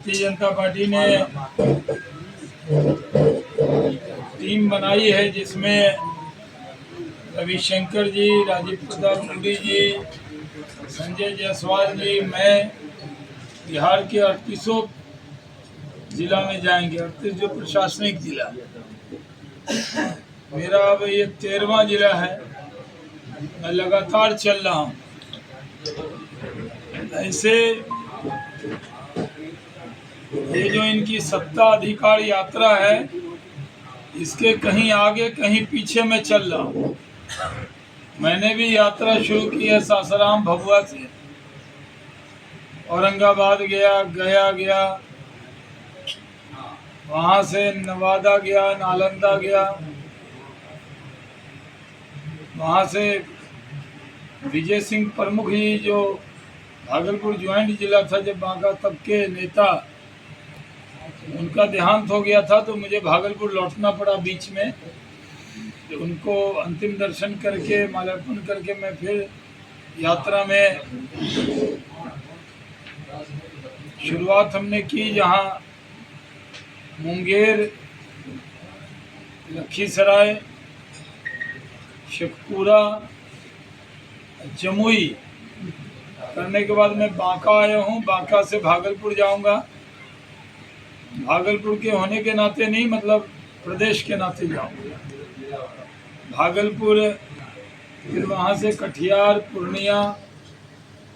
Bharatiya Janata party ने team बनाई है जिसमें रविशंकर जी, राजीव प्रताप रूडी जी, संजय जायसवाल जी, मैं बिहार के 38 जिला में जाएंगे। 38 जो प्रशासनिक जिला, मेरा अब ये 13वां जिला है। मैं लगातार चल रहा हूँ। ऐसे ये जो इनकी सत्ता अधिकार यात्रा है, इसके कहीं आगे कहीं पीछे मैं चल रहा हूँ। मैंने भी यात्रा शुरू की है सासाराम भभुआ से, औरंगाबाद गया, वहाँ से नवादा गया, नालंदा गया, वहाँ से विजय सिंह प्रमुख जी जो भागलपुर ज्वाइंट जिला था जब बांका, तब के नेता, उनका देहांत हो गया था तो मुझे भागलपुर लौटना पड़ा बीच में। उनको अंतिम दर्शन करके माल्यार्पण करके मैं फिर यात्रा में शुरुआत हमने की, जहां मुंगेर, लखीसराय, शेखपुरा, जमुई करने के बाद मैं बांका आया हूं। बांका से भागलपुर जाऊंगा। भागलपुर के होने के नाते नहीं, मतलब प्रदेश के नाते जाऊंगा भागलपुर। फिर वहाँ से कटिहार, पूर्णिया,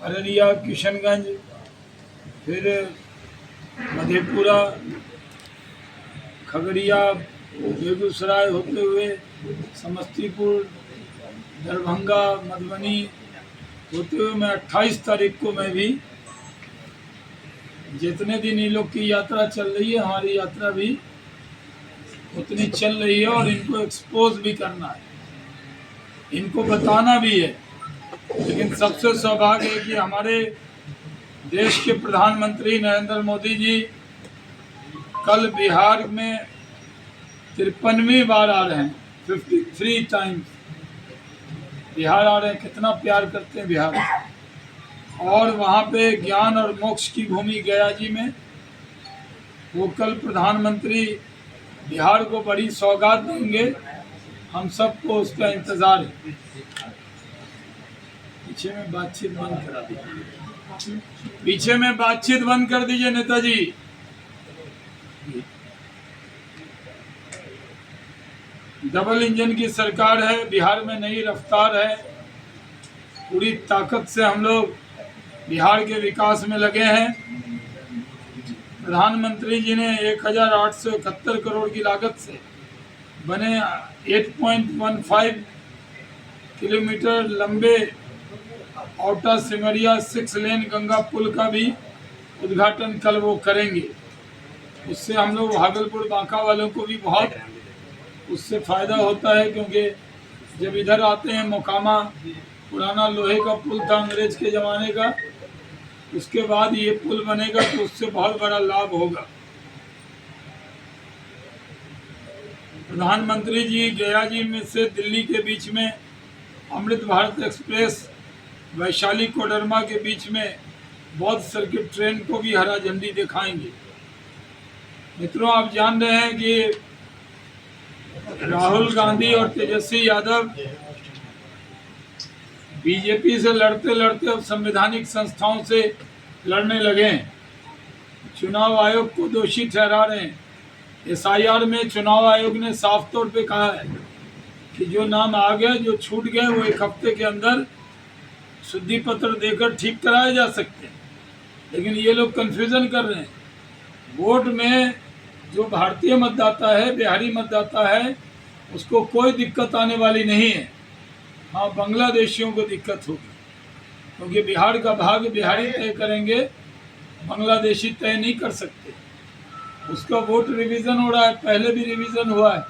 अररिया, किशनगंज, फिर मधेपुरा, खगड़िया, बेगूसराय होते हुए समस्तीपुर, दरभंगा, मधुबनी होते हुए मैं 28 तारीख को मैं भी, जितने दिन इन लोग की यात्रा चल रही है, हमारी यात्रा भी उतनी चल रही है और इनको एक्सपोज भी करना है, इनको बताना भी है। लेकिन सबसे सौभाग्य है कि हमारे देश के प्रधानमंत्री नरेंद्र मोदी जी कल बिहार में 53वीं बार आ रहे हैं। 53 टाइम्स बिहार आ रहे हैं। कितना प्यार करते हैं बिहार। और वहाँ पे ज्ञान और मोक्ष की भूमि गया जी में वो कल प्रधानमंत्री बिहार को बड़ी सौगात देंगे। हम सबको उसका इंतजार है। पीछे में बातचीत बंद करा दीजिए, पीछे में बातचीत बंद कर दीजिए नेताजी। डबल इंजन की सरकार है, बिहार में नई रफ्तार है। पूरी ताकत से हम लोग बिहार के विकास में लगे हैं। प्रधानमंत्री जी ने 1871 करोड़ की लागत से बने 8.15 किलोमीटर लंबे औटा सिमरिया 6 लेन गंगा पुल का भी उद्घाटन कल वो करेंगे। उससे हम लोग भागलपुर बांका वालों को भी बहुत उससे फ़ायदा होता है, क्योंकि जब इधर आते हैं मोकामा पुराना लोहे का पुल था अंग्रेज के ज़माने का, उसके बाद ये पुल बनेगा तो उससे बहुत बड़ा लाभ होगा। प्रधानमंत्री जी गया जी में से दिल्ली के बीच में अमृत भारत एक्सप्रेस वैशाली कोडरमा के बीच में बौद्ध सर्किट ट्रेन को भी हरा झंडी दिखाएंगे। मित्रों, आप जान रहे हैं कि राहुल गांधी और तेजस्वी यादव बीजेपी से लड़ते लड़ते अब संवैधानिक संस्थाओं से लड़ने लगे हैं। चुनाव आयोग को दोषी ठहरा रहे हैं। SIR में चुनाव आयोग ने साफ तौर पे कहा है कि जो नाम आ गए, जो छूट गए, वो 1 हफ्ते के अंदर शुद्धि पत्र देकर ठीक कराए जा सकते हैं। लेकिन ये लोग कन्फ्यूजन कर रहे हैं। वोट में जो भारतीय मतदाता है, बिहारी मतदाता है, उसको कोई दिक्कत आने वाली नहीं है। हाँ, बांग्लादेशियों को दिक्कत होगी, क्योंकि बिहार का भाग्य बिहारी तय करेंगे, बांग्लादेशी तय नहीं कर सकते। उसका वोट रिवीजन हो रहा है, पहले भी रिवीजन हुआ है।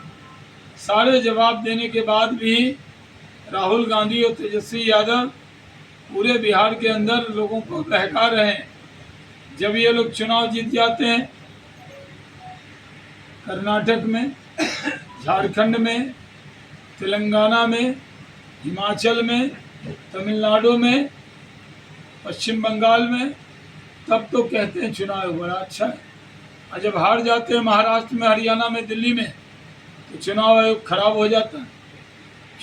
सारे जवाब देने के बाद भी राहुल गांधी और तेजस्वी यादव पूरे बिहार के अंदर लोगों को बहका रहे हैं। जब ये लोग चुनाव जीत जाते हैं, कर्नाटक में, झारखंड में, तेलंगाना में, हिमाचल में, तमिलनाडु में, पश्चिम बंगाल में, तब तो कहते हैं चुनाव बड़ा अच्छा है, और जब हार जाते हैं महाराष्ट्र में, हरियाणा में, दिल्ली में, तो चुनाव आयोग खराब हो जाता है।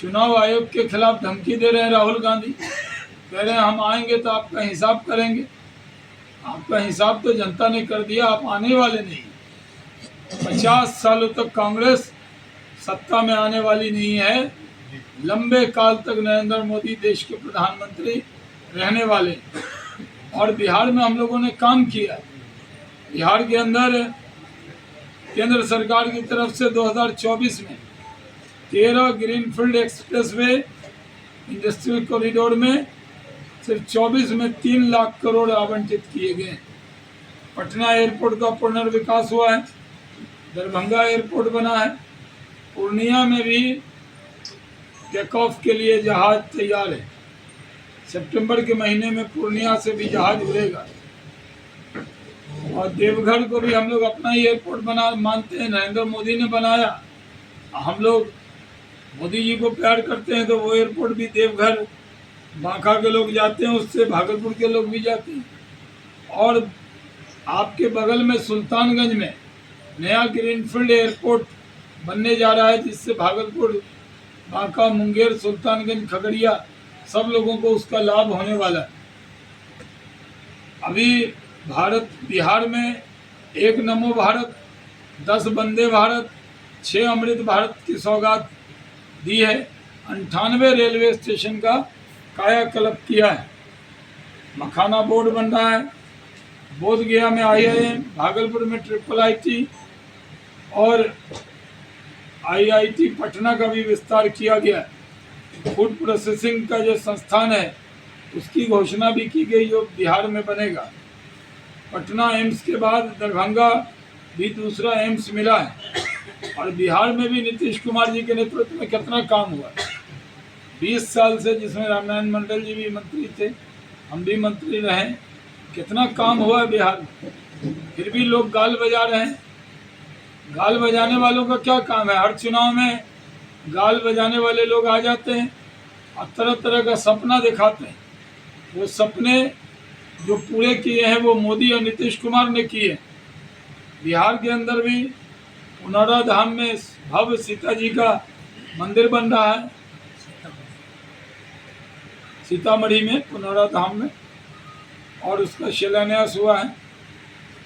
चुनाव आयोग के खिलाफ धमकी दे रहे हैं राहुल गांधी, कह रहे हैं हम आएंगे तो आपका हिसाब करेंगे। आपका हिसाब तो जनता ने कर दिया, आप आने वाले नहीं। 50 सालों तक कांग्रेस सत्ता में आने वाली नहीं है। लंबे काल तक नरेंद्र मोदी देश के प्रधानमंत्री रहने वाले। और बिहार में हम लोगों ने काम किया। बिहार के अंदर केंद्र सरकार की तरफ से 2024 में 13 ग्रीनफील्ड एक्सप्रेसवे इंडस्ट्रियल कॉरिडोर में सिर्फ 24 में 3 लाख करोड़ आवंटित किए गए। पटना एयरपोर्ट का पुनर्विकास हुआ है, दरभंगा एयरपोर्ट बना है, पूर्णिया में भी टेक ऑफ के लिए जहाज तैयार है। सितंबर के महीने में पूर्णिया से भी जहाज उड़ेगा। और देवघर को भी हम लोग अपना ही एयरपोर्ट बना मानते हैं, नरेंद्र मोदी ने बनाया। हम लोग मोदी जी को प्यार करते हैं, तो वो एयरपोर्ट भी देवघर बांका के लोग जाते हैं, उससे भागलपुर के लोग भी जाते हैं। और आपके बगल में सुल्तानगंज में नया ग्रीनफील्ड एयरपोर्ट बनने जा रहा है, जिससे भागलपुर, बांका, मुंगेर, सुल्तानगंज, खगड़िया सब लोगों को उसका लाभ होने वाला है। अभी बिहार में 1 नमो भारत, 10 वंदे भारत, 6 अमृत भारत की सौगात दी है। 98 रेलवे स्टेशन का कायाकल्प किया है। मखाना बोर्ड बन रहा है। बोधगया में IIM, भागलपुर में IIIT और IIT पटना का भी विस्तार किया गया है। फूड प्रोसेसिंग का जो संस्थान है उसकी घोषणा भी की गई, जो बिहार में बनेगा। पटना एम्स के बाद दरभंगा भी दूसरा एम्स मिला है। और बिहार में भी नीतीश कुमार जी के नेतृत्व में कितना काम हुआ। 20 साल से, जिसमें रामनारायण मंडल जी भी मंत्री थे, हम भी मंत्री रहे, कितना काम हुआ है बिहार में। फिर भी लोग गाल बजा रहे हैं। गाल बजाने वालों का क्या काम है? हर चुनाव में गाल बजाने वाले लोग आ जाते हैं और तरह तरह का सपना दिखाते हैं। वो सपने जो पूरे किए हैं वो मोदी और नीतीश कुमार ने किए। बिहार के अंदर भी पुनौरा धाम में भव्य सीता जी का मंदिर बन रहा है, सीतामढ़ी में पुनौरा धाम में, और उसका शिलान्यास हुआ है।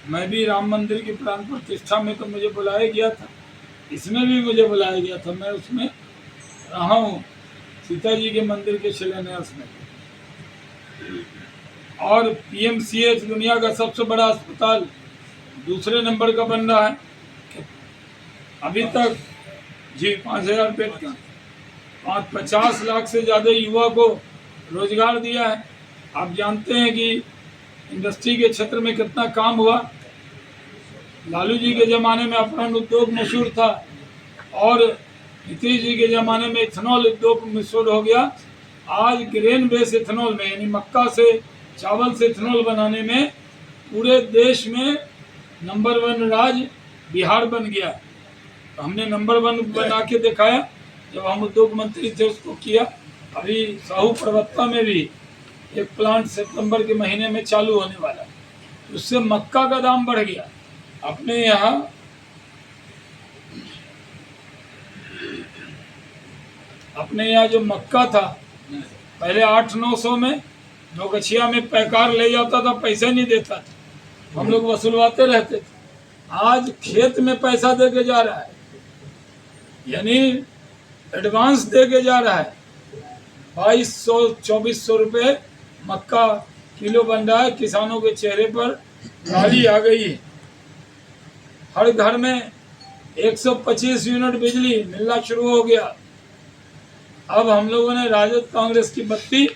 मैं भी राम मंदिर की प्राण प्रतिष्ठा में तो मुझे बुलाया गया था, इसमें भी मुझे बुलाया गया था, मैं उसमें रहा हूँ, सीता जी के मंदिर के शिलान्यास में। और PMCH दुनिया का सबसे बड़ा अस्पताल दूसरे नंबर का बन रहा है अभी तक जी। 5000 बेड का 50 लाख से ज़्यादा युवा को रोजगार दिया है। आप जानते हैं कि इंडस्ट्री के क्षेत्र में कितना काम हुआ। लालू जी के ज़माने में अपना उद्योग मशहूर था, और नीतीश जी के ज़माने में इथेनॉल उद्योग मशहूर हो गया। आज ग्रेन बेस इथेनॉल में, यानी मक्का से, चावल से इथेनॉल बनाने में पूरे देश में नंबर 1 राज्य बिहार बन गया। तो हमने नंबर 1 बना के दिखाया। जब हम उद्योग मंत्री थे उसको किया। अभी साहू पर्वता में भी एक प्लांट सितंबर के महीने में चालू होने वाला है। उससे मक्का का दाम बढ़ गया। अपने यहाँ जो मक्का था पहले 800-900 में, नौगछिया में पैकार ले जाता था, पैसे नहीं देता था, हम लोग वसूलवाते रहते थे। आज खेत में पैसा दे के जा रहा है, यानी एडवांस दे के जा रहा है। 2200-2400 रुपये मक्का किलो बन रहा है। किसानों के चेहरे पर लाली आ गई है। हर घर में 125 यूनिट बिजली मिलना शुरू हो गया। अब हम लोगों ने राजद कांग्रेस की बत्ती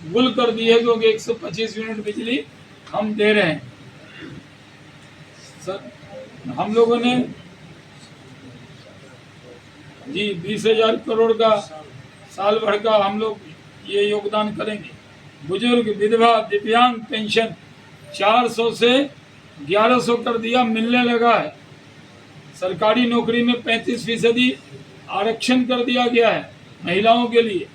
गुल कर दी है, क्योंकि 125 यूनिट बिजली हम दे रहे हैं। सर, हम लोगों ने जी 20,000 करोड़ का साल भर का हम लोग ये योगदान करेंगे। बुजुर्ग, विधवा, दिव्यांग पेंशन 400 से 1100 कर दिया, मिलने लगा है। सरकारी नौकरी में 35% आरक्षण कर दिया गया है महिलाओं के लिए।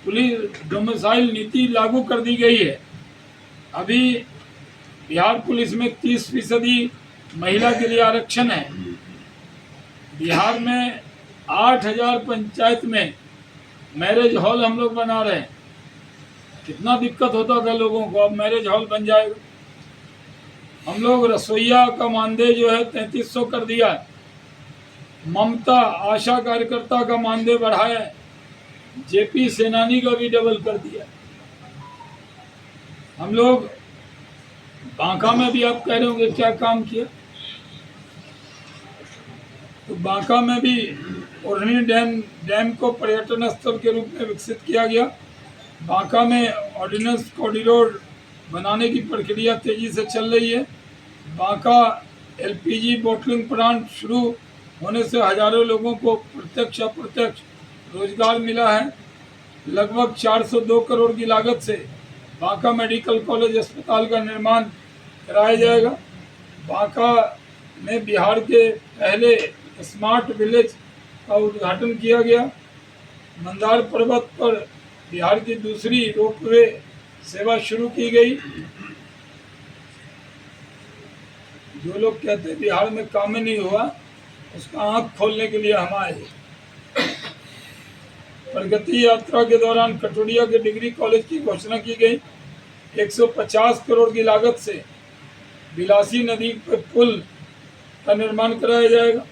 पुलिस डोमिसाइल नीति लागू कर दी गई है। अभी बिहार पुलिस में 30% महिला के लिए आरक्षण है। बिहार में 8,000 पंचायत में मैरिज हॉल हम लोग बना रहे हैं। कितना दिक्कत होता था लोगों को, अब मैरिज हॉल बन जाएगा। हम लोग रसोईया का मानदेय जो है 3300 कर दिया है। ममता आशा कार्यकर्ता का मानदेय बढ़ाया है। जेपी सेनानी का भी डबल कर दिया है। हम लोग बांका में भी, आप कह रहे होंगे क्या काम किया, तो बांका में भी ओढ़नी डैम को पर्यटन स्थल के रूप में विकसित किया गया। बांका में ऑर्डिनेंस कॉरिडोर बनाने की प्रक्रिया तेजी से चल रही है। बांका एलपीजी बॉटलिंग प्लांट शुरू होने से हजारों लोगों को प्रत्यक्ष अप्रत्यक्ष रोजगार मिला है। लगभग 402 करोड़ की लागत से बांका मेडिकल कॉलेज अस्पताल का निर्माण कराया जाएगा। बांका में बिहार के पहले स्मार्ट विलेज का उद्घाटन किया गया। मंदार पर्वत पर बिहार की दूसरी रोपवे सेवा शुरू की गई। जो लोग कहते हैं बिहार में काम ही नहीं हुआ, उसका आंख खोलने के लिए हम आए। प्रगति यात्रा के दौरान कटोरिया के डिग्री कॉलेज की घोषणा की गई। 150 करोड़ की लागत से बिलासी नदी पर पुल का निर्माण कराया जाएगा।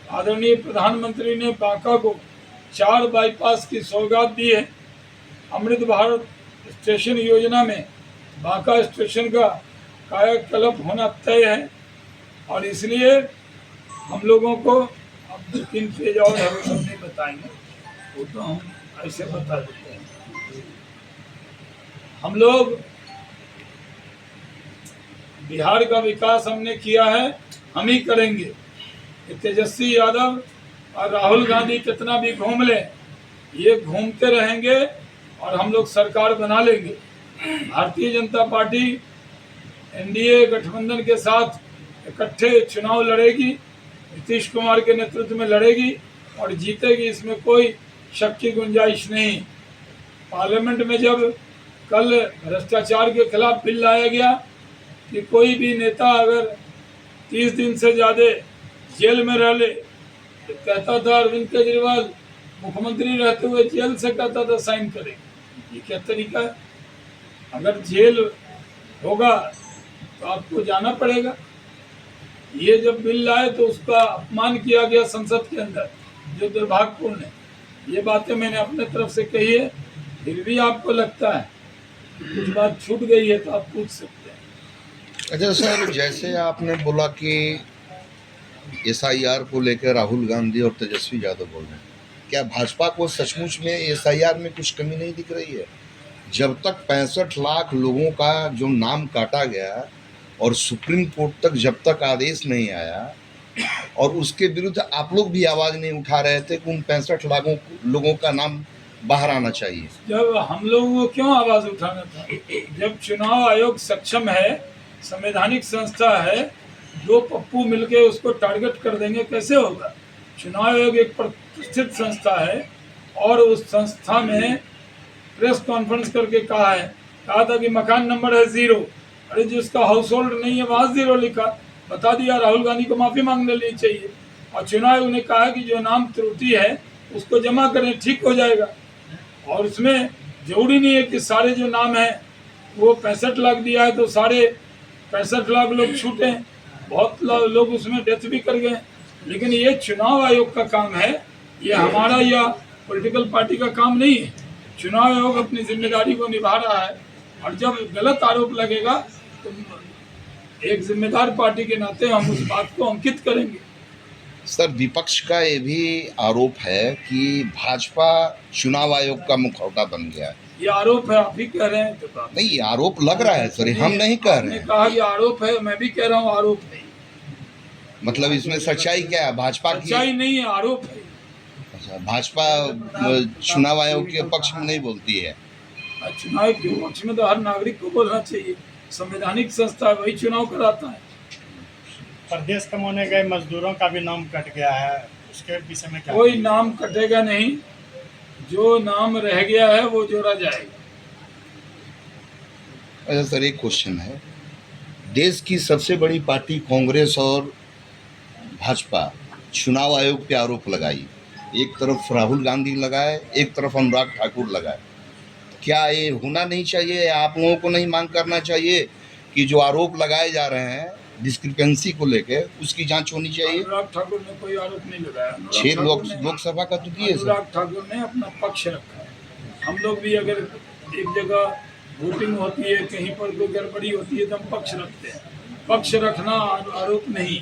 आदरणीय प्रधानमंत्री ने बांका को 4 बाईपास की सौगात दी है। अमृत भारत स्टेशन योजना में बांका स्टेशन का कायाकल्प होना तय है और इसलिए हम लोगों को अब 2-3 पेज और है, वो सब नहीं बताएंगे, वो तो हम ऐसे बता देते हैं। हम लोग बिहार का विकास हमने किया है, हम ही करेंगे। तेजस्वी यादव और राहुल गांधी कितना भी घूम ले, ये घूमते रहेंगे और हम लोग सरकार बना लेंगे। भारतीय जनता पार्टी एनडीए गठबंधन के साथ इकट्ठे चुनाव लड़ेगी, नीतीश कुमार के नेतृत्व में लड़ेगी और जीतेगी, इसमें कोई शक की गुंजाइश नहीं। पार्लियामेंट में जब कल भ्रष्टाचार के खिलाफ बिल लाया गया कि कोई भी नेता अगर 30 दिन से ज़्यादा जेल में रह ले, तो कहता था अरविंद केजरीवाल मुख्यमंत्री रहते हुए जेल से कहता था साइन करेंगे। ये क्या तरीका है? अगर जेल होगा तो आपको जाना पड़ेगा। ये जब बिल लाए तो उसका अपमान किया गया संसद के अंदर, जो दुर्भाग्यपूर्ण है। ये बातें मैंने अपने तरफ से कही है, फिर भी आपको लगता है कुछ बात छूट गई है तो आप पूछ सकते हैं। अच्छा सर, जैसे आपने बोला कि एसआईआर को लेकर राहुल गांधी और तेजस्वी यादव बोल रहे हैं, क्या भाजपा को सचमुच में एसआईआर में कुछ कमी नहीं दिख रही है? जब तक 65 लाख लोगों का जो नाम काटा गया और सुप्रीम कोर्ट तक जब तक आदेश नहीं आया और उसके विरुद्ध आप लोग भी आवाज़ नहीं उठा रहे थे कि उन 65 लाखों लोगों का नाम बाहर आना चाहिए। जब हम लोगों को क्यों आवाज़ उठाना था? जब चुनाव आयोग सक्षम है, संवैधानिक संस्था है, 2 पप्पू मिलके उसको टारगेट कर देंगे, कैसे होगा? चुनाव आयोग एक प्रतिष्ठित संस्था है और उस संस्था में प्रेस कॉन्फ्रेंस करके कहा था कि मकान नंबर है 0। अरे जिसका हाउस होल्ड नहीं है वहाँ 0 लिखा, बता दिया। राहुल गांधी को माफ़ी मांग लेनी चाहिए। और चुनाव आयोग ने कहा कि जो नाम त्रुटि है उसको जमा करें, ठीक हो जाएगा। और उसमें जरूरी नहीं है कि सारे जो नाम हैं वो 65 लाख दिया है तो सारे 65 लाख लोग छूटे। बहुत लोग उसमें डेथ भी कर गए। लेकिन ये चुनाव आयोग का काम है, ये हमारा या पॉलिटिकल पार्टी का काम नहीं है। चुनाव आयोग अपनी जिम्मेदारी को निभा रहा है और जब गलत आरोप लगेगा तो एक जिम्मेदार पार्टी के नाते हम उस बात को अंकित करेंगे। सर, विपक्ष का ये भी आरोप है कि भाजपा चुनाव आयोग का मुखौटा बन गया है। ये आरोप है, आप भी कह रहे हैं तो नहीं, ये आरोप लग रहा है सर, हम नहीं कह रहे हैं। कहा कि आरोप है, मैं भी कह रहा हूँ आरोप नहीं। मतलब इसमें सच्चाई क्या है? भाजपा की सच्चाई नहीं है, आरोप है। अच्छा, भाजपा चुनाव आयोग के पक्ष में नहीं बोलती है? चुनाव के पक्ष में तो हर नागरिक को बोलना चाहिए। संवैधानिक संस्था है, वही चुनाव कराता है। प्रदेश कमाने गए मजदूरों का भी नाम कट गया है, उसके विषय में क्या? कोई नाम कटेगा नहीं, जो नाम रह गया है वो जोड़ा जाएगा। अच्छा सर, एक क्वेश्चन है देश की सबसे बड़ी पार्टी कांग्रेस और भाजपा चुनाव आयोग पे आरोप लगाई। एक तरफ राहुल गांधी लगाए, एक तरफ अनुराग ठाकुर लगाए। क्या ये होना नहीं चाहिए? आप लोगों को नहीं मांग करना चाहिए कि जो आरोप लगाए जा रहे हैं डिस्क्रिपेंसी को लेके उसकी जांच होनी चाहिए? अनुराग ठाकुर ने कोई आरोप नहीं लगाया। अनुराग 6 ठाकुर ने- लोकसभा का तो दिए सर। अनुराग ठाकुर ने अपना पक्ष रखा है। हम लोग भी अगर एक जगह वोटिंग होती है, कहीं पर कोई गड़बड़ी होती है तो हम पक्ष रखते हैं। पक्ष रखना आरोप नहीं।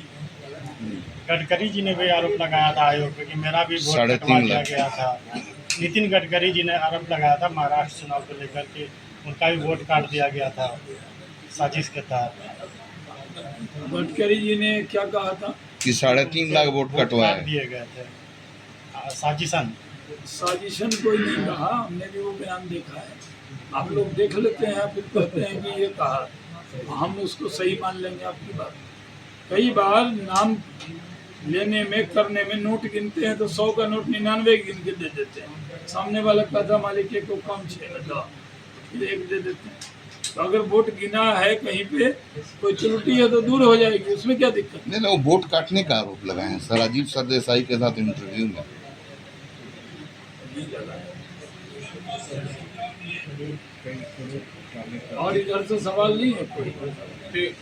गडकरी जी ने भी आरोप लगाया था आयोग पे कि मेरा भी वोट 3.5 कटवा दिया लाख। गया था। नितिन गडकरी जी ने आरोप लगाया था महाराष्ट्र चुनाव को लेकर के उनका भी वोट काट दिया गया था साजिश के तहत। गडकरी जी ने क्या कहा था? कि 3.5 लाख वोट काट कटवाए। दिए गए थे साजिशन। साजिशन कोई नहीं कहा, हमने भी वो बयान देखा है। आप लोग देख लेते हैं फिर कहते हैं कि ये कहा, हम उसको सही मान लेंगे आपकी बात। कई बार नाम लेने में करने में नोट गिनते हैं तो 100 का नोट 99 गिन के दे देते हैं। सामने वाला कहता मालिक एक को कम 6 दो, फिर एक दे देते हैं। तो अगर वोट गिना है कहीं पे कोई त्रुटि है तो दूर हो जाएगी, उसमें क्या दिक्कत? नहीं वो वोट काटने का आरोप लगाए हैं सर राजीव सरदेसाई के साथ इंटरव्यू में। नहीं लगा। और इधर से सवाल नहीं है कोई।